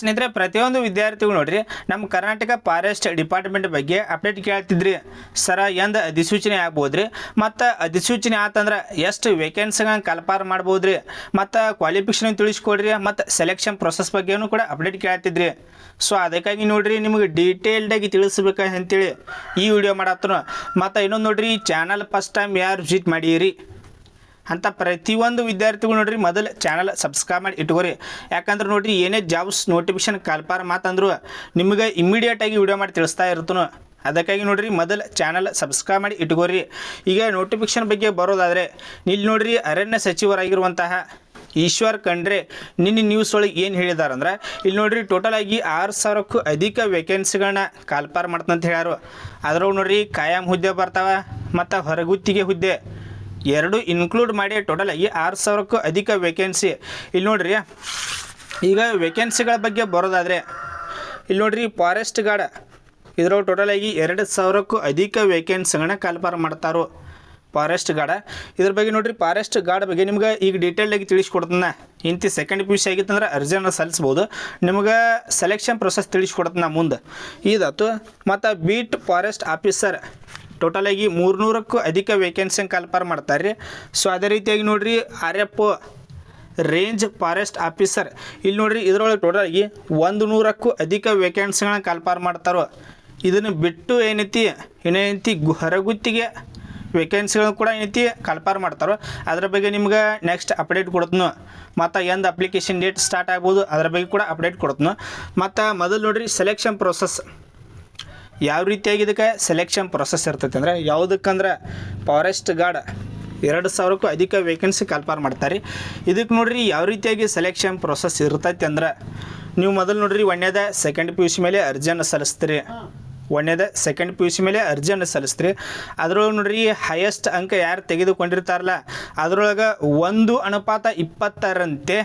ಸ್ನೇಹಿತರೆ ಪ್ರತಿಯೊಂದು ವಿದ್ಯಾರ್ಥಿಗಳು ನೋಡ್ರಿ ನಮ್ಮ ಕರ್ನಾಟಕ ಫಾರೆಸ್ಟ್ ಡಿಪಾರ್ಟ್ಮೆಂಟ್ ಬಗ್ಗೆ ಅಪ್ಡೇಟ್ ಕೇಳ್ತಿದ್ರಿ ಸರ ಎಂದ ಅಧಿಸೂಚನೆ ಆಗ್ಬೋದ್ರಿ ಮತ್ತು ಅಧಿಸೂಚನೆ ಆತಂದ್ರೆ ಎಷ್ಟು ವೇಕೆನ್ಸಿಗಳನ್ನ ಕಲ್ಪಾರ ಮಾಡ್ಬೋದ್ರಿ ಮತ್ತು ಕ್ವಾಲಿಫಿಕೇಷನ್ ತಿಳಿಸ್ಕೊಡ್ರಿ ಮತ್ತು ಸೆಲೆಕ್ಷನ್ ಪ್ರೊಸೆಸ್ ಬಗ್ಗೆನೂ ಕೂಡ ಅಪ್ಡೇಟ್ ಕೇಳ್ತಿದ್ರಿ. ಸೊ ಅದಕ್ಕಾಗಿ ನೋಡ್ರಿ ನಿಮಗೆ ಡೀಟೇಲ್ಡಾಗಿ ತಿಳಿಸ್ಬೇಕು ಅಂತೇಳಿ ಈ ವಿಡಿಯೋ ಮಾಡತ್ತನು. ಮತ್ತು ಇನ್ನೊಂದು ನೋಡ್ರಿ ಈ ಚಾನಲ್ ಫಸ್ಟ್ ಟೈಮ್ ಯಾರು ವಿಸಿಟ್ ಮಾಡಿರಿ ಅಂತ ಪ್ರತಿಯೊಂದು ವಿದ್ಯಾರ್ಥಿಗಳು ನೋಡ್ರಿ ಮೊದಲು ಚಾನಲ್ ಸಬ್ಸ್ಕ್ರೈಬ್ ಮಾಡಿ ಇಟ್ಕೋರಿ. ಯಾಕಂದ್ರೆ ನೋಡ್ರಿ ಏನೇ ಜಾಬ್ಸ್ ನೋಟಿಫಿಕೇಶನ್ ಕಲ್ಪಾರ ಮಾತಂದ್ರು ನಿಮಗೆ ಇಮ್ಮಿಡಿಯೇಟಾಗಿ ವಿಡಿಯೋ ಮಾಡಿ ತಿಳಿಸ್ತಾ ಇರ್ತನು. ಅದಕ್ಕಾಗಿ ನೋಡ್ರಿ ಮೊದಲು ಚಾನಲ್ ಸಬ್ಸ್ಕ್ರೈಬ್ ಮಾಡಿ ಇಟ್ಕೋರಿ. ಈಗ ನೋಟಿಫಿಕೇಶನ್ ಬಗ್ಗೆ ಬರೋದಾದರೆ ಇಲ್ಲಿ ನೋಡ್ರಿ ಅರಣ್ಯ ಸಚಿವರಾಗಿರುವಂತಹ ಈಶ್ವರ್ ಖಂಡ್ರೆ ನಿನ್ನೆ ನ್ಯೂಸ್ ಒಳಗೆ ಏನು ಹೇಳಿದಾರಂದ್ರೆ ಇಲ್ಲಿ ನೋಡ್ರಿ ಟೋಟಲ್ ಆಗಿ 6,000ಕ್ಕೂ ಅಧಿಕ ವೇಕೆನ್ಸಿಗಳನ್ನ ಕಾಲ್ಪಾರ ಮಾಡ್ತಂತ ಹೇಳ್ಯಾರು. ಅದ್ರೊಳಗೆ ನೋಡ್ರಿ ಕಾಯಂ ಹುದ್ದೆ ಬರ್ತಾವೆ ಮತ್ತು ಹೊರಗುತ್ತಿಗೆ ಹುದ್ದೆ ಎರಡು ಇನ್ಕ್ಲೂಡ್ ಮಾಡಿ ಟೋಟಲ್ ಆಗಿ 6,000ಕ್ಕೂ ಅಧಿಕ ವೇಕೆನ್ಸಿ. ಇಲ್ಲಿ ನೋಡ್ರಿ ಈಗ ವೇಕೆನ್ಸಿಗಳ ಬಗ್ಗೆ ಬರೋದಾದರೆ ಇಲ್ಲಿ ನೋಡ್ರಿ ಫಾರೆಸ್ಟ್ ಗಾರ್ಡ್ ಇದ್ರೊಳಗೆ ಟೋಟಲ್ ಆಗಿ 2,000ಕ್ಕೂ ಅಧಿಕ ವೇಕೆನ್ಸಿಗಳನ್ನ ಕಾಲ್ಪಾರ ಮಾಡ್ತಾರೋ ಫಾರೆಸ್ಟ್ ಗಾರ್ಡ್. ಇದ್ರ ಬಗ್ಗೆ ನೋಡ್ರಿ ಫಾರೆಸ್ಟ್ ಗಾರ್ಡ್ ಬಗ್ಗೆ ನಿಮ್ಗೆ ಈಗ ಡೀಟೇಲ್ಡಾಗಿ ತಿಳಿಸ್ಕೊಡ್ತಾನೆ. ಇಂತಿ ಸೆಕೆಂಡ್ PUC ಆಗಿತ್ತಂದ್ರೆ ಅರ್ಜಿಯನ್ನು ಸಲ್ಲಿಸ್ಬೋದು, ನಿಮ್ಗೆ ಸೆಲೆಕ್ಷನ್ ಪ್ರೊಸೆಸ್ ತಿಳಿಸ್ಕೊಡ್ತಾನೆ ಮುಂದೆ ಇದಾಯ್ತು. ಮತ್ತು ಬೀಟ್ ಫಾರೆಸ್ಟ್ ಆಫೀಸರ್ ಟೋಟಲ್ ಆಗಿ 300ಕ್ಕೂ ಅಧಿಕ ವೇಕೆನ್ಸಿ ಕಲ್ಪಾರ ಮಾಡ್ತಾರೆ ರೀ. ಸೊ ಅದೇ ರೀತಿಯಾಗಿ ನೋಡ್ರಿ RFO ರೇಂಜ್ ಫಾರೆಸ್ಟ್ ಆಫೀಸರ್ ಇಲ್ಲಿ ನೋಡ್ರಿ ಇದರೊಳಗೆ ಟೋಟಲ್ ಆಗಿ 100ಕ್ಕೂ ಅಧಿಕ ವೇಕೆನ್ಸಿಗಳನ್ನ ಕಲ್ಪಾರ ಮಾಡ್ತಾರೋ. ಇದನ್ನು ಬಿಟ್ಟು ಏನೈತಿ ಹೊರಗುತ್ತಿಗೆ ವೇಕೆನ್ಸಿಗಳನ್ನು ಕೂಡ ಏನೈತಿ ಕಲ್ಪಾರ ಮಾಡ್ತಾರೋ. ಅದ್ರ ಬಗ್ಗೆ ನಿಮ್ಗೆ ನೆಕ್ಸ್ಟ್ ಅಪ್ಡೇಟ್ ಕೊಡ್ತನು. ಮತ್ತು ಎಂದು ಅಪ್ಲಿಕೇಶನ್ ಡೇಟ್ ಸ್ಟಾರ್ಟ್ ಆಗ್ಬೋದು ಅದ್ರ ಬಗ್ಗೆ ಕೂಡ ಅಪ್ಡೇಟ್ ಕೊಡ್ತನು. ಮತ್ತು ಮೊದಲು ನೋಡ್ರಿ ಸೆಲೆಕ್ಷನ್ ಪ್ರೊಸೆಸ್ ಯಾವ ರೀತಿಯಾಗಿ ಇದಕ್ಕೆ ಸೆಲೆಕ್ಷನ್ ಪ್ರೊಸೆಸ್ ಇರ್ತೈತೆ ಅಂದರೆ ಯಾವುದಕ್ಕಂದ್ರೆ ಫಾರೆಸ್ಟ್ ಗಾರ್ಡ್ 2,000ಕ್ಕೂ ಅಧಿಕ ವೇಕೆನ್ಸಿ ಕಲ್ಪಾರ ಮಾಡ್ತಾರೆ. ಇದಕ್ಕೆ ನೋಡ್ರಿ ಯಾವ ರೀತಿಯಾಗಿ ಸೆಲೆಕ್ಷನ್ ಪ್ರೊಸೆಸ್ ಇರ್ತೈತೆ ಅಂದ್ರೆ ನೀವು ಮೊದಲು ನೋಡ್ರಿ ಒಂದನೇದ ಸೆಕೆಂಡ್ PUC ಮೇಲೆ ಅರ್ಜಿಯನ್ನು ಸಲ್ಲಿಸ್ತೀರಿ. ಒಂದನೇದ ಸೆಕೆಂಡ್ PUC ಮೇಲೆ ಅರ್ಜಿಯನ್ನು ಸಲ್ಲಿಸ್ತೀರಿ. ಅದರೊಳಗೆ ನೋಡ್ರಿ ಹೈಯೆಸ್ಟ್ ಅಂಕ ಯಾರು ತೆಗೆದುಕೊಂಡಿರ್ತಾರಲ್ಲ ಅದರೊಳಗೆ 1:20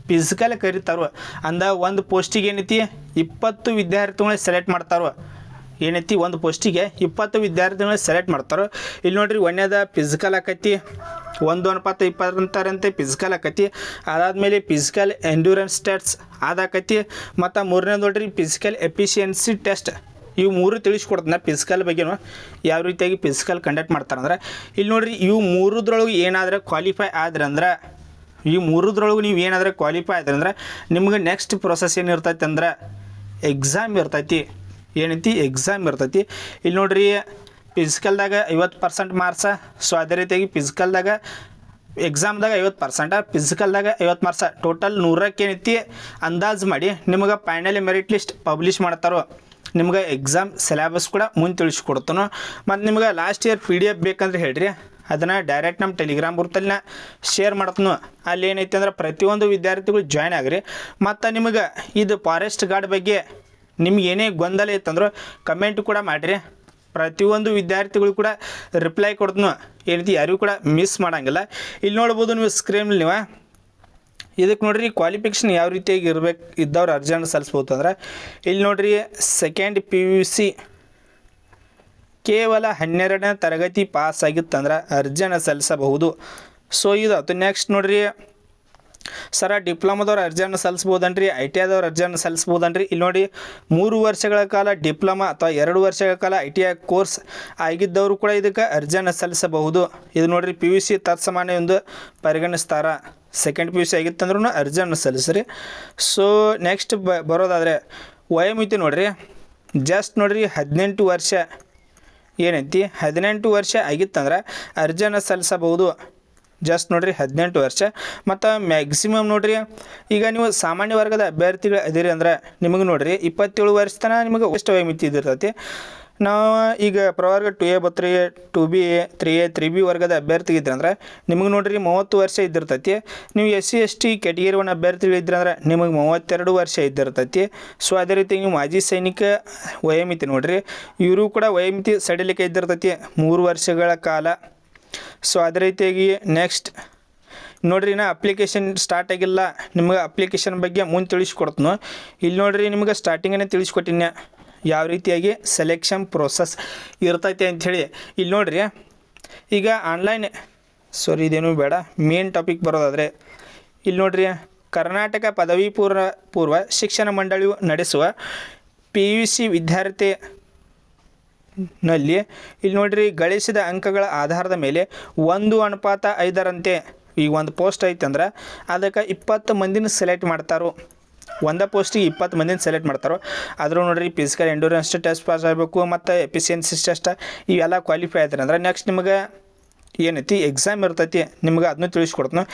ಫಿಸಿಕಲ್ ಕರೀತಾರೋ. ಅಂದ ಒಂದು ಪೋಸ್ಟಿಗೆ ಏನೈತಿ 20 ವಿದ್ಯಾರ್ಥಿಗಳನ್ನ ಸೆಲೆಕ್ಟ್ ಮಾಡ್ತಾರೋ. ಏನೈತಿ ಒಂದು ಪೋಸ್ಟಿಗೆ 20 ವಿದ್ಯಾರ್ಥಿಗಳನ್ನ ಸೆಲೆಕ್ಟ್ ಮಾಡ್ತಾರೋ. ಇಲ್ಲಿ ನೋಡ್ರಿ ಒಂದನೇದ ಫಿಸಿಕಲ್ ಆಕೈತಿ 1:20 ಫಿಸಿಕಲ್ ಆಕೈತಿ. ಅದಾದಮೇಲೆ ಫಿಸಿಕಲ್ ಎಂಡ್ಯೂರೆನ್ಸ್ ಟೆಸ್ಟ್ ಅದಾಕೈತಿ. ಮತ್ತು ಮೂರನೇದು ನೋಡ್ರಿ ಫಿಸಿಕಲ್ ಎಫಿಷಿಯನ್ಸಿ ಟೆಸ್ಟ್. ಇವು ಮೂರು ತಿಳಿಸ್ಕೊಡ್ತಾನೆ ಫಿಸಿಕಲ್ ಬಗ್ಗೆನೂ ಯಾವ ರೀತಿಯಾಗಿ ಫಿಸಿಕಲ್ ಕಂಡಕ್ಟ್ ಮಾಡ್ತಾರಂದ್ರೆ ಇಲ್ಲಿ ನೋಡ್ರಿ ಇವು ಮೂರದ್ರೊಳಗೆ ಏನಾದರೂ ಕ್ವಾಲಿಫೈ ಆದ್ರಂದ್ರೆ ನೀವು ಏನಾದರೂ ಕ್ವಾಲಿಫೈ ಆದ್ರಂದ್ರೆ ನಿಮ್ಗೆ ನೆಕ್ಸ್ಟ್ ಪ್ರೊಸೆಸ್ ಏನಿರ್ತೈತೆ ಅಂದ್ರೆ ಎಕ್ಸಾಮ್ ಇರ್ತೈತಿ. ಏನೈತಿ ಎಕ್ಸಾಮ್ ಇರ್ತೈತಿ. ಇಲ್ಲಿ ನೋಡ್ರಿ ಫಿಸಿಕಲ್ದಾಗ 50% ಮಾರ್ಕ್ಸ. ಸೊ ಅದೇ ರೀತಿಯಾಗಿ ಫಿಸಿಕಲ್ದಾಗ ಎಕ್ಸಾಮ್ದಾಗ 50%, ಫಿಸಿಕಲ್ದಾಗ 50 ಮಾರ್ಕ್ಸ. ಟೋಟಲ್ 100ಕ್ಕೆ ಏನೈತಿ ಅಂದಾಜು ಮಾಡಿ ನಿಮ್ಗೆ ಫೈನಲಿ ಮೆರಿಟ್ ಲಿಸ್ಟ್ ಪಬ್ಲಿಷ್ ಮಾಡ್ತಾರೋ. ನಿಮ್ಗೆ ಎಕ್ಸಾಮ್ ಸಿಲೆಬಸ್ ಕೂಡ ಮುಂದೆ ತಿಳಿಸ್ಕೊಡ್ತಾನೋ. ಮತ್ತು ನಿಮ್ಗೆ ಲಾಸ್ಟ್ ಇಯರ್ PDF ಬೇಕಂದ್ರೆ ಹೇಳ್ರಿ, ಅದನ್ನು ಡೈರೆಕ್ಟ್ ನಮ್ಮ ಟೆಲಿಗ್ರಾಮ್ ಗ್ರೂಪಲ್ಲಿ ಶೇರ್ ಮಾಡ್ತಾನೋ. ಅಲ್ಲಿ ಏನೈತಿ ಅಂದ್ರೆ ಪ್ರತಿಯೊಂದು ವಿದ್ಯಾರ್ಥಿಗಳು ಜಾಯ್ನ್ ಆಗ್ರಿ. ಮತ್ತು ನಿಮಗೆ ಇದು ಫಾರೆಸ್ಟ್ ಗಾರ್ಡ್ ಬಗ್ಗೆ ನಿಮ್ಗೆ ಏನೇ ಗೊಂದಲ ಇತ್ತಂದ್ರೆ ಕಮೆಂಟ್ ಕೂಡ ಮಾಡಿರಿ. ಪ್ರತಿಯೊಂದು ವಿದ್ಯಾರ್ಥಿಗಳು ಕೂಡ ರಿಪ್ಲೈ ಕೊಡ್ತಾನೋ. ಏನೈತಿ ಯಾರಿಗೂ ಕೂಡ ಮಿಸ್ ಮಾಡೋಂಗಿಲ್ಲ. ಇಲ್ಲಿ ನೋಡ್ಬೋದು ನೀವು ಸ್ಕ್ರೀನಲ್ಲಿ ನೀವು ಇದಕ್ಕೆ ನೋಡ್ರಿ ಕ್ವಾಲಿಫಿಕೇಷನ್ ಯಾವ ರೀತಿಯಾಗಿ ಇದ್ದವ್ರು ಅರ್ಜಿಯನ್ನು ಸಲ್ಲಿಸ್ಬೋದು ಅಂದ್ರೆ ಇಲ್ಲಿ ನೋಡ್ರಿ ಸೆಕೆಂಡ್ PUC ಕೇವಲ 12ನೇ ತರಗತಿ ಪಾಸ್ ಆಗಿತ್ತಂದ್ರೆ ಅರ್ಜಿಯನ್ನು ಸಲ್ಲಿಸಬಹುದು. ಸೊ ಇದಾಯ್ತು. ನೆಕ್ಸ್ಟ್ ನೋಡ್ರಿ ಸರ ಡಿಪ್ಲೊಮಾದವ್ರು ಅರ್ಜಿಯನ್ನು ಸಲ್ಲಿಸ್ಬೋದನ್ರಿ, ITIದವ್ರು ಅರ್ಜಿಯನ್ನು ಸಲ್ಲಿಸ್ಬೋದನ್ರಿ. ಇಲ್ಲಿ ನೋಡಿ 3 ವರ್ಷಗಳ ಕಾಲ ಡಿಪ್ಲೊಮಾ ಅಥವಾ 2 ವರ್ಷಗಳ ಕಾಲ ITI ಕೋರ್ಸ್ ಆಗಿದ್ದವರು ಕೂಡ ಇದಕ್ಕೆ ಅರ್ಜಿಯನ್ನು ಸಲ್ಲಿಸಬಹುದು. ಇದು ನೋಡ್ರಿ PUC ತತ್ಸಮಾನ ಎಂದು ಪರಿಗಣಿಸ್ತಾರ. ಸೆಕೆಂಡ್ PUC ಆಗಿತ್ತಂದ್ರೂ ಅರ್ಜಿಯನ್ನು ಸಲ್ಲಿಸ್ರಿ. ಸೊ ನೆಕ್ಸ್ಟ್ ಬರೋದಾದರೆ ವಯೋಮಿತಿ ನೋಡ್ರಿ ಜಸ್ಟ್ ನೋಡ್ರಿ 18 ವರ್ಷ ಏನೈತಿ 18 ವರ್ಷ ಆಗಿತ್ತಂದ್ರೆ ಅರ್ಜಿಯನ್ನು ಸಲ್ಲಿಸಬಹುದು. ಜಸ್ಟ್ ನೋಡ್ರಿ 18 ವರ್ಷ. ಮತ್ತು ಮ್ಯಾಕ್ಸಿಮಮ್ ನೋಡ್ರಿ ಈಗ ನೀವು ಸಾಮಾನ್ಯ ವರ್ಗದ ಅಭ್ಯರ್ಥಿಗಳು ಅದೀರಿ ಅಂದ್ರೆ ನಿಮಗೆ ನೋಡ್ರಿ 27 ವರ್ಷ ತನಕ ನಿಮಗೆ ಎಷ್ಟು ವಯೋಮಿತಿ ಇದಿರ್ತೈತಿ. ನಾವು ಈಗ ಪ್ರವರ್ಗ 2A ಬತ್ರಿ 2B 3A 3B ವರ್ಗದ ಅಭ್ಯರ್ಥಿ ಇದ್ರಂದ್ರೆ ನಿಮಗೆ ನೋಡ್ರಿ 30 ವರ್ಷ ಇದ್ದಿರ್ತೈತಿ. ನೀವು SC ST ಕ್ಯಾಟಗಿರಿ 1 ಅಭ್ಯರ್ಥಿಗಳಿದ್ರಂದ್ರೆ ನಿಮಗೆ 32 ವರ್ಷ ಇದ್ದಿರ್ತೈತಿ. ಸೊ ಅದೇ ರೀತಿ ನೀವು ಮಾಜಿ ಸೈನಿಕ ವಯೋಮಿತಿ ನೋಡ್ರಿ ಇವರು ಕೂಡ ವಯೋಮಿತಿ ಸಡಿಲಿಕೆ ಇದ್ದಿರ್ತೈತಿ 3 ವರ್ಷಗಳ ಕಾಲ. ಸೊ ಅದೇ ರೀತಿಯಾಗಿ ನೆಕ್ಸ್ಟ್ ನೋಡ್ರಿ ನಾ ಅಪ್ಲಿಕೇಶನ್ ಸ್ಟಾರ್ಟ್ ಆಗಿಲ್ಲ. ನಿಮ್ಗೆ ಅಪ್ಲಿಕೇಶನ್ ಬಗ್ಗೆ ಮುಂದೆ ತಿಳಿಸ್ಕೊಡ್ತನು. ಇಲ್ಲಿ ನೋಡ್ರಿ ನಿಮ್ಗೆ ಸ್ಟಾರ್ಟಿಂಗೇ ತಿಳಿಸ್ಕೊಟ್ಟಿನಿ ಯಾವ ರೀತಿಯಾಗಿ ಸೆಲೆಕ್ಷನ್ ಪ್ರೊಸೆಸ್ ಇರ್ತೈತೆ ಅಂಥೇಳಿ. ಇಲ್ಲಿ ನೋಡ್ರಿ ಈಗ ಆನ್ಲೈನ್ ಇದೇನು ಬೇಡ ಮೇನ್ ಟಾಪಿಕ್ ಬರೋದಾದರೆ ಇಲ್ಲಿ ನೋಡ್ರಿ ಕರ್ನಾಟಕ ಪದವಿ ಪೂರ್ವ ಶಿಕ್ಷಣ ಮಂಡಳಿಯು ನಡೆಸುವ PUC ವಿದ್ಯಾರ್ಥಿ ನಲ್ಲಿ ಇಲ್ಲಿ ನೋಡ್ರಿ ಗಳಿಸಿದ ಅಂಕಗಳ ಆಧಾರದ ಮೇಲೆ 1:5 ಈಗ ಒಂದು ಪೋಸ್ಟ್ ಐತೆ ಅಂದ್ರೆ ಅದಕ್ಕೆ 20 ಮಂದಿನ ಸೆಲೆಕ್ಟ್ ಮಾಡ್ತಾರೋ. ಒಂದು ಪೋಸ್ಟಿಗೆ 20 ಮಂದಿನ ಸೆಲೆಕ್ಟ್ ಮಾಡ್ತಾರೋ. ಅದ್ರ ನೋಡ್ರಿ ಫಿಸಿಕಲ್ ಎಂಡ್ಯೂರೆನ್ಸ್ ಟೆಸ್ಟ್ ಪಾಸ್ ಆಗಬೇಕು ಮತ್ತು ಎಫಿಷಿಯನ್ಸಿ ಟೆಸ್ಟ್ ಇವೆಲ್ಲ ಕ್ವಾಲಿಫೈ ಆಯ್ತಾರೆ ಅಂದ್ರೆ ನೆಕ್ಸ್ಟ್ ನಿಮಗೆ ಏನೈತಿ ಎಕ್ಸಾಮ್ ಇರ್ತೈತಿ. ನಿಮ್ಗೆ ಅದನ್ನು ತಿಳಿಸ್ಕೊಡ್ತೀನಿ.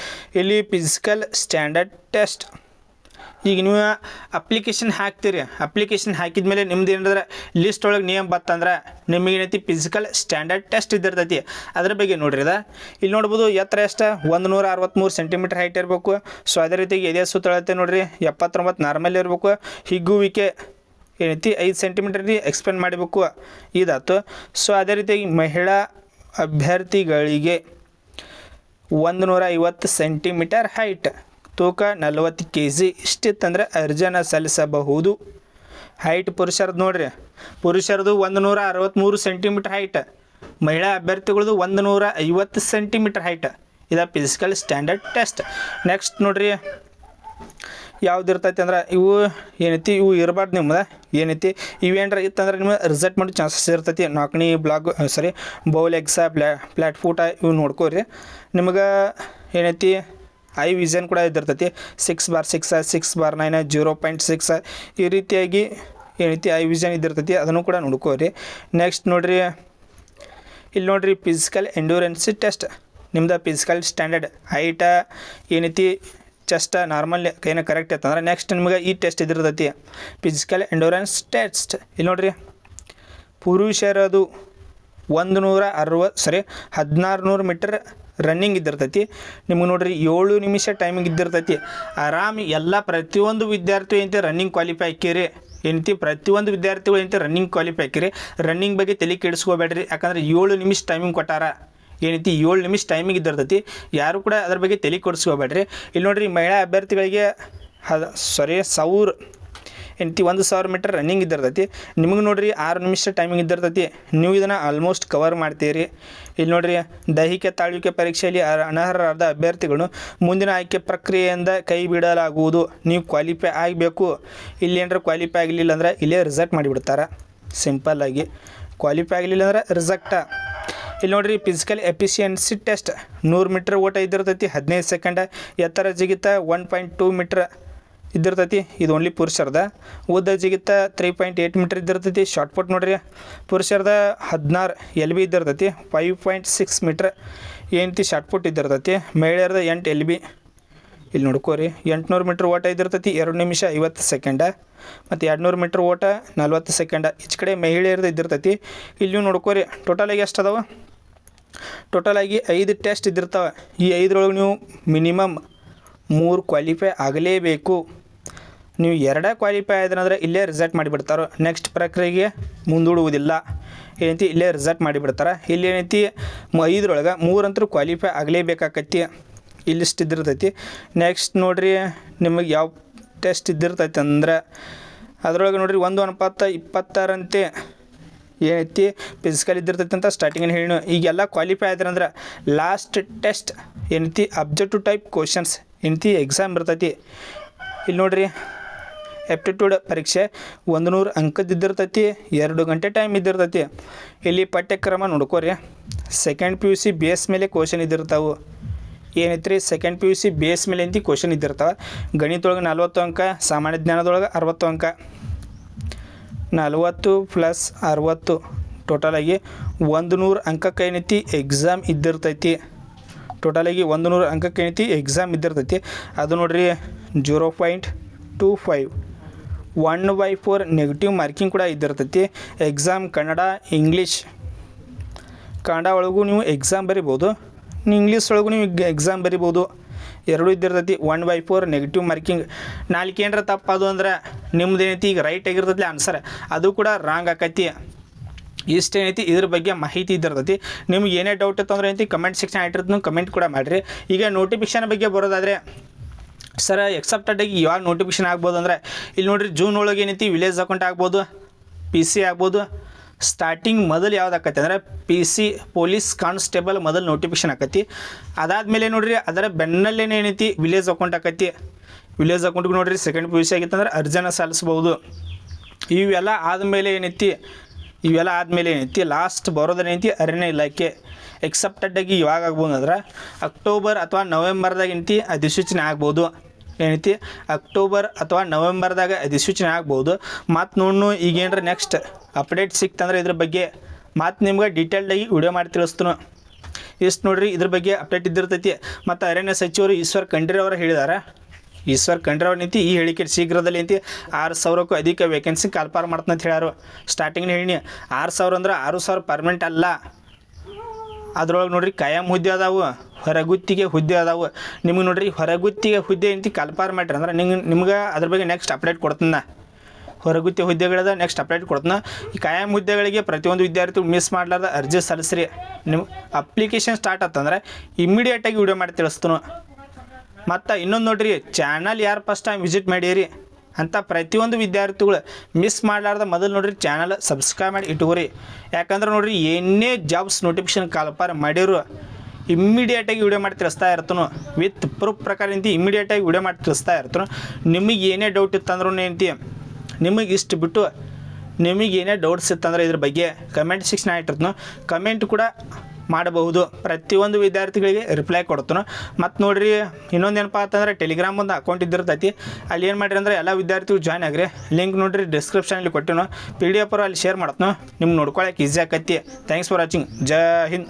ಇಲ್ಲಿ ಫಿಸಿಕಲ್ ಸ್ಟ್ಯಾಂಡರ್ಡ್ ಟೆಸ್ಟ್ ಈಗ ನೀವು ಅಪ್ಲಿಕೇಶನ್ ಹಾಕ್ತೀರಿ. ಅಪ್ಲಿಕೇಶನ್ ಹಾಕಿದ ಮೇಲೆ ನಿಮ್ದು ಏನಾದ್ರೆ ಲಿಸ್ಟ್ ಒಳಗೆ ನೇಮ್ ಬತ್ತಂದ್ರೆ ನಿಮಗೆ ಏನೈತಿ ಫಿಸಿಕಲ್ ಸ್ಟ್ಯಾಂಡರ್ಡ್ ಟೆಸ್ಟ್ ಇದ್ದಿರ್ತೈತಿ. ಅದ್ರ ಬಗ್ಗೆ ನೋಡ್ರಿ ಇಲ್ಲಿ ನೋಡ್ಬೋದು ಎತ್ತರ ಎಷ್ಟು 163 ಸೆಂಟಿಮೀಟರ್ ಹೈಟ್ ಇರಬೇಕು. ಸೊ ಅದೇ ರೀತಿಯಾಗಿ ಎದೆ ಸುತ್ತಳತೆ ನೋಡ್ರಿ 79 ನಾರ್ಮಲ್ ಇರಬೇಕು. ಹಿಗ್ಗುವಿಕೆ ಏನೈತಿ 5 ಸೆಂಟಿಮೀಟರ್ ಎಕ್ಸ್ಪೆಂಡ್ ಮಾಡಬೇಕು ಇದಾಯ್ತು. ಸೊ ಅದೇ ರೀತಿಯಾಗಿ ಮಹಿಳಾ ಅಭ್ಯರ್ಥಿಗಳಿಗೆ 150 ಸೆಂಟಿಮೀಟರ್ ಹೈಟ್, ತೂಕ 40 kg ಇಷ್ಟಿತ್ತಂದ್ರೆ ಅರ್ಜಿಯನ್ನು ಸಲ್ಲಿಸಬಹುದು. ಹೈಟ್ ಪುರುಷರದ್ದು ನೋಡ್ರಿ, ಪುರುಷರದು 163 ಸೆಂಟಿಮೀಟರ್ ಹೈಟ್, ಮಹಿಳಾ ಅಭ್ಯರ್ಥಿಗಳದು 150 ಸೆಂಟಿಮೀಟರ್ ಹೈಟ್. ಇದು ಫಿಸಿಕಲ್ ಸ್ಟ್ಯಾಂಡರ್ಡ್ ಟೆಸ್ಟ್. ನೆಕ್ಸ್ಟ್ ನೋಡ್ರಿ ಯಾವ್ದು ಇರ್ತೈತಿ ಅಂದ್ರೆ ಇವು ಏನೈತಿ ಇವು ಇರಬಾರ್ದು ನಿಮ್ದು ಏನೈತಿ ಇವೇನ್ರ ಇತ್ತಂದ್ರೆ ನಿಮ್ಗೆ ರಿಸಲ್ಟ್ ಮಾಡೋ ಚಾನ್ಸಸ್ ಇರ್ತೈತಿ. ನಾಲ್ಕನೇ ಬೌಲ್ ಎಕ್ಸಾ ಪ್ಲಾಟ್ಫೂಟ ಇವು ನೋಡ್ಕೋರಿ. ನಿಮ್ಗೆ ಏನೈತಿ ಐ ವಿಷನ್ ಕೂಡ ಇದ್ದಿರ್ತೈತಿ 6/6 6/9 0.6 ಈ ರೀತಿಯಾಗಿ ಏನೈತಿ ಐ ವಿಷನ್ ಇದ್ದಿರ್ತೈತಿ. ಅದನ್ನು ಕೂಡ ನೋಡ್ಕೋರಿ. ನೆಕ್ಸ್ಟ್ ನೋಡ್ರಿ ಇಲ್ಲಿ ನೋಡ್ರಿ ಫಿಸಿಕಲ್ ಎಂಡ್ಯೂರೆನ್ಸ್ ಟೆಸ್ಟ್ ನಿಮ್ದು ಫಿಸಿಕಲ್ ಸ್ಟ್ಯಾಂಡರ್ಡ್ ಹೈಟ ಏನೈತಿ ಚೆಸ್ಟ್ ನಾರ್ಮಲ್ ಏನೋ ಕರೆಕ್ಟ್ ಐತಂದ್ರೆ ನೆಕ್ಸ್ಟ್ ನಿಮ್ಗೆ ಈ ಟೆಸ್ಟ್ ಇದ್ದಿರ್ತೈತಿ ಫಿಸಿಕಲ್ ಎಂಡ್ಯೂರೆನ್ಸ್ ಟೆಸ್ಟ್. ಇಲ್ಲಿ ನೋಡ್ರಿ ಪುರುಷರದು 1600 ಮೀಟರ್ ರನ್ನಿಂಗ್ ಇದ್ದಿರ್ತೈತಿ. ನಿಮ್ಗೆ ನೋಡ್ರಿ 7 ನಿಮಿಷ ಟೈಮಿಂಗ್ ಇದ್ದಿರ್ತೈತಿ. ಆರಾಮ್ ಎಲ್ಲ ಪ್ರತಿಯೊಂದು ವಿದ್ಯಾರ್ಥಿ ಏನಂತೆ ರನ್ನಿಂಗ್ ಕ್ವಾಲಿಫೈ ಆಕ್ಕಿರಿ. ಏನಂತಿ ಪ್ರತಿಯೊಂದು ವಿದ್ಯಾರ್ಥಿಗಳು ಏನಂತೆ ರನ್ನಿಂಗ್ ಕ್ವಾಲಿಫೈ ಆಕ್ಕಿರಿ. ರನ್ನಿಂಗ್ ಬಗ್ಗೆ ತಲೆ ಕೆಡಿಸ್ಕೋಬೇಡ್ರಿ. ಯಾಕಂದ್ರೆ 7 ನಿಮಿಷ ಟೈಮಿಂಗ್ ಕೊಟ್ಟಾರ. ಏನೈತಿ 7 ನಿಮಿಷ ಟೈಮಿಂಗ್ ಇದ್ದಿರ್ತೈತಿ. ಯಾರು ಕೂಡ ಅದ್ರ ಬಗ್ಗೆ ತಲೆ ಕೆಡಿಸ್ಕೋಬೇಡ್ರಿ. ಇಲ್ಲಿ ನೋಡ್ರಿ ಮಹಿಳಾ ಅಭ್ಯರ್ಥಿಗಳಿಗೆ 1000 ಏನೈತಿ 1000 ಮೀಟರ್ ರನ್ನಿಂಗ್ ಇದ್ದಿರ್ತೈತಿ. ನಿಮಗೆ ನೋಡ್ರಿ 6 ನಿಮಿಷ ಟೈಮಿಂಗ್ ಇದ್ದಿರ್ತೈತಿ. ನೀವು ಇದನ್ನು ಆಲ್ಮೋಸ್ಟ್ ಕವರ್ ಮಾಡ್ತೀರಿ. ಇಲ್ಲಿ ನೋಡ್ರಿ ದೈಹಿಕ ತಾಳ್ವಿಕೆ ಪರೀಕ್ಷೆಯಲ್ಲಿ ಅನರ್ಹರಾದ ಅಭ್ಯರ್ಥಿಗಳು ಮುಂದಿನ ಆಯ್ಕೆ ಪ್ರಕ್ರಿಯೆಯಿಂದ ಕೈ ಬಿಡಲಾಗುವುದು. ನೀವು ಕ್ವಾಲಿಫೈ ಆಗಬೇಕು. ಇಲ್ಲಿ ಏನಾರ ಕ್ವಾಲಿಫೈ ಆಗಲಿಲ್ಲ ಅಂದ್ರೆ ಇಲ್ಲೇ ರಿಜೆಕ್ಟ್ ಮಾಡಿಬಿಡ್ತಾರೆ. ಸಿಂಪಲ್ಲಾಗಿ ಕ್ವಾಲಿಫೈ ಆಗಲಿಲ್ಲ ಅಂದ್ರೆ ರಿಜೆಕ್ಟ. ಇಲ್ಲಿ ನೋಡ್ರಿ ಫಿಸಿಕಲ್ ಎಫಿಷಿಯನ್ಸಿ ಟೆಸ್ಟ್ 100 ಮೀಟ್ರ್ ಓಟ ಇದ್ದಿರ್ತೈತಿ 15 ಸೆಕೆಂಡ. ಎತ್ತರ ಜಿಗಿತ 1.2 ಮೀಟ್ರ್ ಇದ್ದಿರ್ತೈತಿ. ಇದು ಓನ್ಲಿ ಪುರುಷರದ. ಉದ್ದ ಜಿಗಿತ 3.8 ಮೀಟರ್ ಇದ್ದಿರ್ತೈತಿ. ಶಾರ್ಟ್ ಪುಟ್ ನೋಡ್ರಿ ಪುರುಷರದ 16 LB ಇದ್ದಿರ್ತೈತಿ. 5.6 ಮೀಟ್ರ್ ಏನೈತಿ ಶಾರ್ಟ್ ಪುಟ್ ಇದ್ದಿರ್ತೈತಿ. ಮಹಿಳೆಯರದ 8 LB. ಇಲ್ಲಿ ನೋಡ್ಕೋರಿ 800 ಮೀಟ್ರ್ ಓಟ ಇದ್ದಿರ್ತೈತಿ 2 ನಿಮಿಷ 50 ಸೆಕೆಂಡ. ಮತ್ತು 200 ಮೀಟ್ರ್ ಓಟ 40 ಸೆಕೆಂಡ. ಈಚ್ ಕಡೆ ಮಹಿಳೆಯರದ್ದು ಇದ್ದಿರ್ತೈತಿ. ಇಲ್ಲಿ ನೀವು ನೋಡ್ಕೋರಿ ಟೋಟಲಾಗಿ ಎಷ್ಟು ಅದಾವೆ. ಟೋಟಲಾಗಿ 5 ಟೆಸ್ಟ್ ಇದ್ದಿರ್ತಾವೆ. ಈ 5ರೊಳಗೆ ನೀವು ಮಿನಿಮಮ್ 3 ಕ್ವಾಲಿಫೈ ಆಗಲೇಬೇಕು. ನೀವು 2 ಕ್ವಾಲಿಫೈ ಆದ್ರಂದ್ರೆ ಇಲ್ಲೇ ರಿಜೆಕ್ಟ್ ಮಾಡಿಬಿಡ್ತಾರೆ. ನೆಕ್ಸ್ಟ್ ಪ್ರಕ್ರಿಯೆಗೆ ಮುಂದೂಡುವುದಿಲ್ಲ. ಏನೈತಿ ಇಲ್ಲೇ ರಿಜೆಕ್ಟ್ ಮಾಡಿಬಿಡ್ತಾರೆ. ಇಲ್ಲಿ ಏನೈತಿ 5ರೊಳಗೆ 3 ಅಂತೂ ಕ್ವಾಲಿಫೈ ಆಗಲೇಬೇಕಾಕೈತಿ. ಇಲ್ಲಿಷ್ಟು ಇದ್ದಿರ್ತೈತಿ. ನೆಕ್ಸ್ಟ್ ನೋಡ್ರಿ ನಿಮಗೆ ಯಾವ ಟೆಸ್ಟ್ ಇದ್ದಿರ್ತೈತಿ ಅಂದ್ರೆ ಅದರೊಳಗೆ ನೋಡ್ರಿ 1:20 ಏನೈತಿ ಫಿಸಿಕಲ್ ಇದ್ದಿರ್ತೈತಿ ಅಂತ ಸ್ಟಾರ್ಟಿಂಗಲ್ಲಿ ಹೇಳಿ. ಈಗೆಲ್ಲ ಕ್ವಾಲಿಫೈ ಆದ್ರಂದ್ರೆ ಲಾಸ್ಟ್ ಟೆಸ್ಟ್ ಏನೈತಿ ಅಬ್ಜೆಕ್ಟಿವ್ ಟೈಪ್ ಕ್ವಶನ್ಸ್ ಏನೈತಿ ಎಕ್ಸಾಮ್ ಇರ್ತೈತಿ. ಇಲ್ಲಿ ನೋಡ್ರಿ ಆಪ್ಟಿಟ್ಯೂಡ್ ಪರೀಕ್ಷೆ 100 ಅಂಕದ್ದು ಇದ್ದಿರ್ತೈತಿ. 2 ಗಂಟೆ ಟೈಮ್ ಇದ್ದಿರ್ತೈತಿ. ಇಲ್ಲಿ ಪಠ್ಯಕ್ರಮ ನೋಡ್ಕೋರಿ. ಸೆಕೆಂಡ್ PUC ಬೇಸ್ ಮೇಲೆ ಕ್ವಶನ್ ಇದ್ದಿರ್ತಾವೆ. ಏನೈತ್ರಿ ಸೆಕೆಂಡ್ PUC ಬೇಸ್ ಮೇಲೆ ಅಂತ ಕ್ವಶನ್ ಇದ್ದಿರ್ತಾವೆ. ಗಣಿತದೊಳಗೆ 40 ಅಂಕ, ಸಾಮಾನ್ಯ ಜ್ಞಾನದೊಳಗೆ 60 ಅಂಕ. 40 + 60 ಟೋಟಲಾಗಿ 100 ಅಂಕಕ್ಕೆ ಏನೈತಿ ಎಕ್ಸಾಮ್ ಇದ್ದಿರ್ತೈತಿ. ಟೋಟಲಾಗಿ 100 ಅಂಕಕ್ಕೆ ಏನೈತಿ ಎಕ್ಸಾಮ್ ಇದ್ದಿರ್ತೈತಿ. ಅದು ನೋಡ್ರಿ 0.25 1/4 ನೆಗೆಟಿವ್ ಮಾರ್ಕಿಂಗ್ ಕೂಡ ಇದ್ದಿರ್ತೈತಿ. Exam Kannada English. ಕನ್ನಡ ಒಳಗೂ ನೀವು ಎಕ್ಸಾಮ್ ಬರಿಬೋದು, ಇಂಗ್ಲೀಷ್ ಒಳಗೂ ನೀವು ಎಕ್ಸಾಮ್ ಬರಿಬೋದು. ಎರಡೂ ಇದ್ದಿರ್ತೈತಿ. 1/4 ನೆಗೆಟಿವ್ ಮಾರ್ಕಿಂಗ್. ನಾಲ್ಕು ಏನರ ತಪ್ಪದು ಅಂದ್ರೆ ನಿಮ್ದು ಏನೈತಿ ಈಗ ರೈಟ್ ಆಗಿರ್ತೈತಿ ಆನ್ಸರ್, ಅದು ಕೂಡ ರಾಂಗ್ ಆಕೈತಿ. ಇಷ್ಟೇನೈತಿ ಇದ್ರ ಬಗ್ಗೆ ಮಾಹಿತಿ ಇದ್ದಿರ್ತೈತಿ. ನಿಮ್ಗೆ ಏನೇ ಡೌಟ್ ಇತ್ತು ಅಂದ್ರೆ ಏನೈತಿ ಕಮೆಂಟ್ ಸೆಕ್ಷನ್ ಆಗಿರ್ತದೆ, ಕಮೆಂಟ್ ಕೂಡ ಮಾಡಿರಿ. ಈಗ ನೋಟಿಫಿಕೇಷನ್ ಬಗ್ಗೆ ಬರೋದಾದರೆ ಸರ್ ಎಕ್ಸೆಪ್ಟೆಡಾಗಿ ಯಾವಾಗ ನೋಟಿಫಿಕೇಷನ್ ಆಗ್ಬೋದು ಅಂದರೆ ಇಲ್ಲಿ ನೋಡಿರಿ ಜೂನ್ ಒಳಗೆ ಏನೈತಿ ವಿಲೇಜ್ ಅಕೌಂಟ್ ಆಗ್ಬೋದು, PC ಆಗ್ಬೋದು. ಸ್ಟಾರ್ಟಿಂಗ್ ಮೊದಲು ಯಾವ್ದು ಆಕೈತಿ ಅಂದರೆ PC ಪೊಲೀಸ್ ಕಾನ್ಸ್ಟೇಬಲ್ ಮೊದಲು ನೋಟಿಫಿಕೇಷನ್ ಆಕೈತಿ. ಅದಾದಮೇಲೆ ನೋಡಿರಿ ಅದರ ಬೆನ್ನಲ್ಲೇ ಏನೈತಿ ವಿಲೇಜ್ ಅಕೌಂಟ್ ಆಕೈತಿ. ವಿಲೇಜ್ ಅಕೌಂಟ್ಗೆ ನೋಡಿರಿ ಸೆಕೆಂಡ್ PUC ಆಗಿತ್ತಂದ್ರೆ ಅರ್ಜಿನ ಸಲ್ಲಿಸ್ಬೋದು. ಇವೆಲ್ಲ ಆದಮೇಲೆ ಏನೈತಿ ಲಾಸ್ಟ್ ಬರೋದೇನೈತಿ ಅರಣ್ಯ ಇಲಾಖೆ. ಎಕ್ಸೆಪ್ಟೆಡ್ ಆಗಿ ಇವಾಗ ಆಗ್ಬೋದು ಅಂದ್ರೆ ಅಕ್ಟೋಬರ್ ಅಥವಾ ನವೆಂಬರ್ದಾಗ ಏನೈತಿ ಅಧಿಸೂಚನೆ ಆಗ್ಬೋದು. ಏನೈತಿ ಅಕ್ಟೋಬರ್ ಅಥವಾ ನವೆಂಬರ್ದಾಗ ಅಧಿಸೂಚನೆ ಆಗ್ಬೋದು. ಮತ್ತು ನೋಡ್ನು ಈಗೇನ್ರ ನೆಕ್ಸ್ಟ್ ಅಪ್ಡೇಟ್ ಸಿಕ್ತಂದ್ರೆ ಇದ್ರ ಬಗ್ಗೆ ಮತ್ತು ನಿಮ್ಗೆ ಡೀಟೇಲ್ಡಾಗಿ ವಿಡಿಯೋ ಮಾಡಿ ತಿಳಿಸ್ತೀನಿ. ಇಷ್ಟು ನೋಡಿರಿ ಇದ್ರ ಬಗ್ಗೆ ಅಪ್ಡೇಟ್ ಇದ್ದಿರ್ತೈತಿ. ಮತ್ತು ಅರಣ್ಯ ಸಚಿವರು ಈಶ್ವರ್ ಖಂಡ್ರೆ ಅವರು ಹೇಳಿದ್ದಾರೆ. ಈಶ್ವರ್ ಖಂಡ್ರೆ ಅವ್ರು ನಿಂತು ಈ ಹೇಳಿಕೆ ಶೀಘ್ರದಲ್ಲಿ ನಿಂತು 6,000ಕ್ಕೂ ಅಧಿಕ ವೇಕೆನ್ಸಿ ಕಾಲ್ಪಾರ ಮಾಡ್ತಾನೆ ಅಂತ ಹೇಳ್ಯಾರು. ಸ್ಟಾರ್ಟಿಂಗ್ ಹೇಳಿ 6,000 ಅಂದ್ರೆ 6,000 ಪರ್ಮನೆಂಟ್ ಅಲ್ಲ. ಅದ್ರೊಳಗೆ ನೋಡ್ರಿ ಕಾಯಂ ಹುದ್ದೆ ಅದಾವು, ಹೊರಗುತ್ತಿಗೆ ಹುದ್ದೆ ಅದಾವು. ನಿಮಗೆ ನೋಡ್ರಿ ಹೊರಗುತ್ತಿಗೆ ಹುದ್ದೆ ಅಂತ ಕಾಲ್ಪಾರ ಮಾಡ್ರಿ ಅಂದ್ರೆ ನಿಮ್ಗೆ ಅದ್ರ ಬಗ್ಗೆ ನೆಕ್ಸ್ಟ್ ಅಪ್ಡೇಟ್ ಕೊಡ್ತೀನಿ. ಹೊರಗುತ್ತಿಗೆ ಹುದ್ದೆಗಳದ ನೆಕ್ಸ್ಟ್ ಅಪ್ಡೇಟ್ ಕೊಡ್ತೀನಿ. ಈ ಕಾಯಂ ಹುದ್ದೆಗಳಿಗೆ ಪ್ರತಿಯೊಂದು ವಿದ್ಯಾರ್ಥಿ ಮಿಸ್ ಮಾಡಲಾರ್ದ ಅರ್ಜಿ ಸಲ್ಲಿಸ್ರಿ. ನಿಮ್ಮ ಅಪ್ಲಿಕೇಶನ್ ಸ್ಟಾರ್ಟ್ ಆತಂದ್ರೆ ಇಮ್ಮಿಡಿಯೇಟಾಗಿ ವಿಡಿಯೋ ಮಾಡಿ ತಿಳಿಸ್ತೀನಿ. ಮತ್ತು ಇನ್ನೊಂದು ನೋಡ್ರಿ, ಚಾನಲ್ ಯಾರು ಫಸ್ಟ್ ಟೈಮ್ ವಿಸಿಟ್ ಮಾಡಿರಿ ಅಂತ ಪ್ರತಿಯೊಂದು ವಿದ್ಯಾರ್ಥಿಗಳು ಮಿಸ್ ಮಾಡಲಾರ್ದ ಮೊದಲು ನೋಡ್ರಿ ಚಾನಲ್ ಸಬ್ಸ್ಕ್ರೈಬ್ ಮಾಡಿ ಇಟ್ಕೋರಿ. ಯಾಕಂದ್ರೆ ನೋಡ್ರಿ ಏನೇ ಜಾಬ್ಸ್ ನೋಟಿಫಿಕೇಶನ್ ಕಾಲ್ಪಾರ ಮಾಡಿರು ಇಮ್ಮಿಡಿಯೇಟಾಗಿ ವಿಡಿಯೋ ಮಾಡಿ ತಿಳಿಸ್ತಾ ಇರ್ತಾನು. ವಿತ್ ಪ್ರೂಫ್ ಪ್ರಕಾರ ನಿಂತು ಇಮ್ಮಿಡಿಯೇಟಾಗಿ ವಿಡಿಯೋ ಮಾಡಿ ತಿಳಿಸ್ತಾ ಇರ್ತಾನು. ನಿಮಗೆ ಏನೇ ಡೌಟ್ ಇತ್ತಂದ್ರೂ ಏನಂತಿ ನಿಮಗೆ ಇಷ್ಟು ಬಿಟ್ಟು ನಿಮಗೆ ಏನೇ ಡೌಟ್ಸ್ ಇತ್ತಂದ್ರೆ ಇದ್ರ ಬಗ್ಗೆ ಕಮೆಂಟ್ ಸೆಕ್ಷನ್ ಆಗಿರ್ತಾನು, ಕಮೆಂಟ್ ಕೂಡ ಮಾಡಬಹುದು. ಪ್ರತಿಯೊಂದು ವಿದ್ಯಾರ್ಥಿಗಳಿಗೆ ರಿಪ್ಲೈ ಕೊಡ್ತಾನು. ಮತ್ತು ನೋಡಿರಿ ಇನ್ನೊಂದೇನಪ್ಪ ಅಂತಂದರೆ ಟೆಲಿಗ್ರಾಮ್ ಒಂದು ಅಕೌಂಟ್ ಇದ್ದಿರ್ತೈತಿ. ಅಲ್ಲಿ ಏನು ಮಾಡಿರಿ ಅಂದರೆ ಎಲ್ಲ ವಿದ್ಯಾರ್ಥಿಗಳು ಜಾಯ್ನ್ ಆಗಿರಿ. ಲಿಂಕ್ ನೋಡಿರಿ ಡಿಸ್ಕ್ರಿಪ್ಷನಲ್ಲಿ ಕೊಟ್ಟಿನೋ PDF ಅಲ್ಲಿ ಶೇರ್ ಮಾಡ್ತಾನೋ. ನಿಮ್ಗೆ ನೋಡ್ಕೊಳಕ್ಕೆ ಈಸಿ ಆಕೈತಿ. Thanks for watching. Jai Hind.